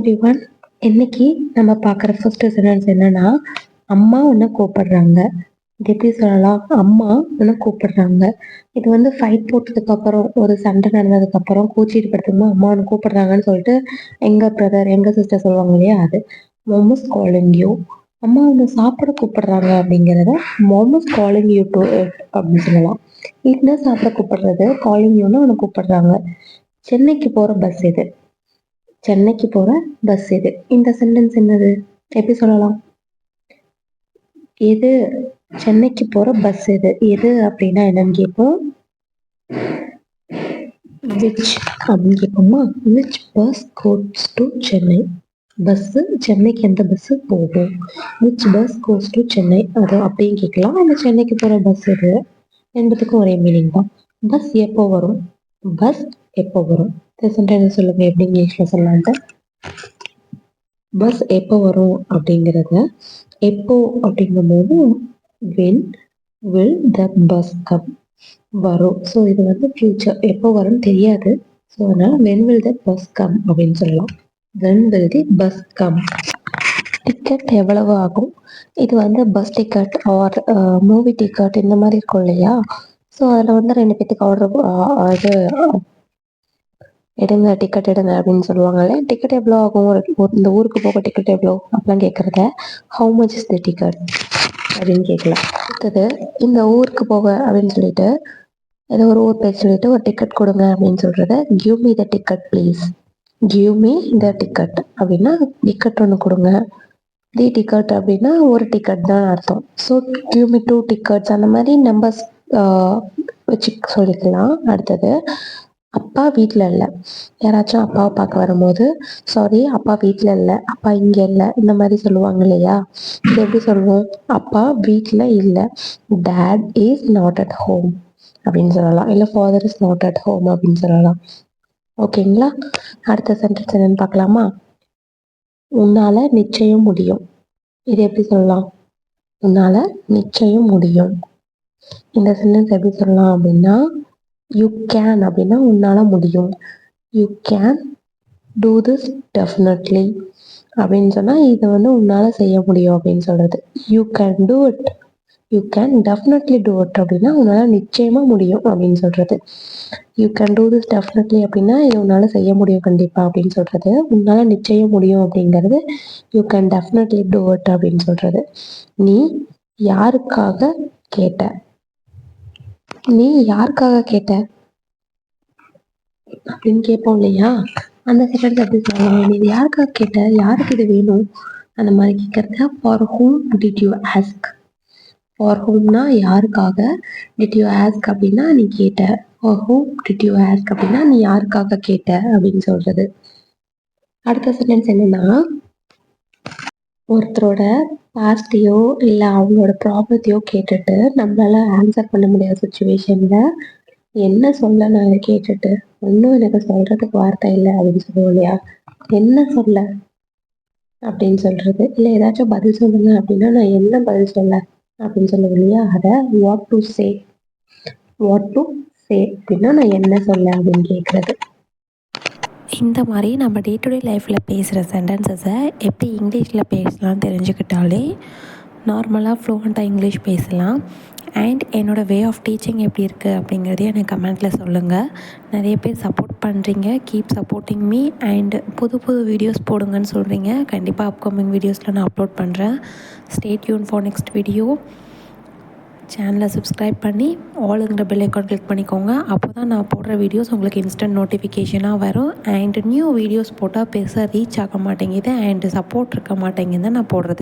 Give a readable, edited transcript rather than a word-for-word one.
Everyone. இன்னைக்கு நம்ம பார்க்குற ஃபர்ஸ்ட் சென்டென்ஸ் என்னன்னா, அம்மா உன்னை கூப்பிடுறாங்க. இது எப்படி சொல்லலாம்? அம்மா உன்னை கூப்பிடுறாங்க. இது வந்து ஃபைட் போட்டதுக்கு அப்புறம், ஒரு சண்டை நடந்ததுக்கு அப்புறம் கூச்சிட்டு படுத்துக்கும்போது அம்மா உன்னை கூப்பிடுறாங்கன்னு சொல்லிட்டு எங்க பிரதர் எங்க சிஸ்டர் சொல்லுவாங்க இல்லையா, அது மோம் இஸ் காலிங் யூ. அம்மா உன்னை சாப்பிட கூப்பிடுறாங்க அப்படிங்கிறத mom is calling you to it அப்படின்னு சொல்லலாம். இல்லைன்னா சாப்பிட கூப்பிடுறது காலிங் யூன்னு உன்னை கூப்பிடுறாங்க. சென்னைக்கு போற பஸ் இது. சென்னைக்கு போற பஸ் இது. இந்த சென்டென்ஸ் என்னது? எப்படி சொல்லலாம்? எது? சென்னைக்கு போற பஸ் எது? எது அப்படின்னா என்னன்னு கேட்போம். விச் அப்படின்னு கேட்போமா? Which bus goes to Chennai? Bus சென்னைக்கு எந்த பஸ் போகும்? Which bus goes to Chennai அது அப்படின்னு கேட்கலாம். அந்த சென்னைக்கு போற பஸ் எது? ரெண்டுத்துக்கும் ஒரே மீனிங் தான். பஸ் எப்போ வரும்? பஸ் எப்போ வரும்? இந்த சென்டென்ஸ் சொல்லுங்க, எப்படி இங்கிலீஷ்ல சொல்லலான்ட்டு. பஸ் எப்போ வரும் அப்படிங்கிறத எப்போ அப்படிங்கும்போது when will the bus come வரும். ஸோ இது வந்து ஃபியூச்சர், எப்போ வரும்னு தெரியாது. ஸோ அதனால when will the bus come அப்படின்னு சொல்லலாம். When will the bus come. Ticket எவ்வளவு ஆகும்? இது வந்து bus ticket or movie ticket இந்த மாதிரி இருக்கும் இல்லையா? ஸோ அதில் வந்து 2 பேத்துக்கு ஆர்டர் இது எடுங்க, டிக்கெட் எடுங்க அப்படின்னு சொல்லுவாங்கல்ல. டிக்கெட் எவ்வளோ ஆகும்? இந்த ஊருக்கு போக டிக்கெட் எவ்வளோ அப்படிலாம் கேட்குறத how much is the ticket அப்படின்னு கேட்கலாம். அடுத்தது இந்த ஊருக்கு போக அப்படின்னு சொல்லிட்டு ஏதோ ஒரு ஊர் பேர் சொல்லிட்டு ஒரு டிக்கெட் கொடுங்க அப்படின்னு சொல்கிறத give me the ticket please. Give me the ticket அப்படின்னா டிக்கெட் ஒன்று கொடுங்க. தி டிக்கெட் அப்படின்னா ஒரு டிக்கெட் தான் அர்த்தம். ஸோ கிவ் மீ 2 டிக்கெட்ஸ் அந்த மாதிரி நம்பர்ஸ் வச்சு சொல்லிக்கலாம். அடுத்தது அப்பா வீட்டில் இல்லை. யாராச்சும் அப்பாவை பார்க்க வரும்போது சாரி அப்பா வீட்டில் இல்லை, அப்பா இங்கே இல்லை இந்த மாதிரி சொல்லுவாங்க இல்லையா? இது எப்படி சொல்லுவோம்? அப்பா வீட்டில் இல்லை, date is not at home அப்படின்னு சொல்லலாம். இல்லை father is not at home அப்படின்னு சொல்லலாம். ஓகேங்களா? அடுத்த சென்டென்ஸ் என்னன்னு பார்க்கலாமா? உன்னால நிச்சயம் முடியும். இது எப்படி சொல்லலாம்? உன்னால நிச்சயம் முடியும். இந்த சென்டென்ஸ் எப்படி சொல்லலாம் அப்படின்னா, யூ கேன் அப்படின்னா உன்னால முடியும். You can do this definitely அப்படின்னு சொன்னால் இதை வந்து உன்னால செய்ய முடியும் அப்படின்னு சொல்றது. You can do it, you can definitely do it அப்படின்னா உன்னால நிச்சயமா முடியும் அப்படின்னு சொல்றது. You can do this definitely அப்படின்னா இது உன்னால செய்ய முடியும் கண்டிப்பா அப்படின்னு சொல்றது. உன்னால நிச்சயம் முடியும் அப்படிங்கிறது you can definitely do it அப்படின்னு சொல்றது. நீ யாருக்காக கேட்ட? நீ யாருக்காக கேட்ட அப்படின்னு கேட்போம் இல்லையா? அந்த செகண்ட் எப்படி சொல்லலாம்? நீ இது யாருக்காக கேட்ட? யாருக்கு இது வேணும்? அந்த மாதிரி கேட்கறத for whom did you ask. For ஹூம்னா யாருக்காக, டிட் யூ ஆஸ்க் அப்படின்னா நீ கேட்ட. For whom did you ask அப்படின்னா நீ யாருக்காக கேட்ட அப்படின்னு சொல்றது. அடுத்த சென்டென்ஸ் என்னன்னா, ஒருத்தரோட பாஸ்டையோ இல்லை அவங்களோட ப்ராப்ளத்தையோ கேட்டுட்டு நம்மளால ஆன்சர் பண்ண முடியாத சுச்சுவேஷன்ல என்ன சொல்ல நான் அதை கேட்டுட்டு ஒன்றும் எனக்கு சொல்றதுக்கு வார்த்தை இல்லை அப்படின்னு சொல்லுவோம் இல்லையா? என்ன சொல்ல அப்படின்னு சொல்றது. இல்லை ஏதாச்சும் பதில் சொல்லுங்க அப்படின்னா நான் என்ன பதில் சொல்ல அப்படின்னு சொல்லுவோம் இல்லையா? அதை what to say. What to say அப்படின்னா நான் என்ன சொல்ல அப்படின்னு கேட்குறது. இந்த மாதிரி நம்ம டே டு டே லைஃப்பில் பேசுகிற சென்டென்சஸை எப்படி இங்கிலீஷில் பேசலாம்னு தெரிஞ்சுக்கிட்டாலே நார்மலாக ஃப்ளூவெண்ட்டாக இங்கிலீஷ் பேசலாம். அண்ட் என்னோடய வே ஆஃப் டீச்சிங் எப்படி இருக்குது அப்படிங்கிறதையும் எனக்கு கமெண்ட்டில் சொல்லுங்கள். நிறைய பேர் சப்போர்ட் பண்ணுறீங்க, கீப் சப்போர்ட்டிங் மீ. அண்ட் புது புது வீடியோஸ் போடுங்கன்னு சொல்கிறீங்க. கண்டிப்பாக அப்கமிங் வீடியோஸில் நான் அப்லோட் பண்ணுறேன். Stay tune for next video. சேனலை சப்ஸ்கிரைப் பண்ணி ஆளுங்கிற பெல் ஐக்கான் கிளிக் பண்ணிக்கோங்க. அப்போ தான் நான் போடுற வீடியோஸ் உங்களுக்கு இன்ஸ்டன்ட் நோட்டிஃபிகேஷனாக வரும். அண்ட் நியூ வீடியோஸ் போட்டால் பெருசாக ரீச் ஆக மாட்டேங்குது அண்ட் சப்போர்ட் இருக்க மாட்டேங்குது நான் போடுறது.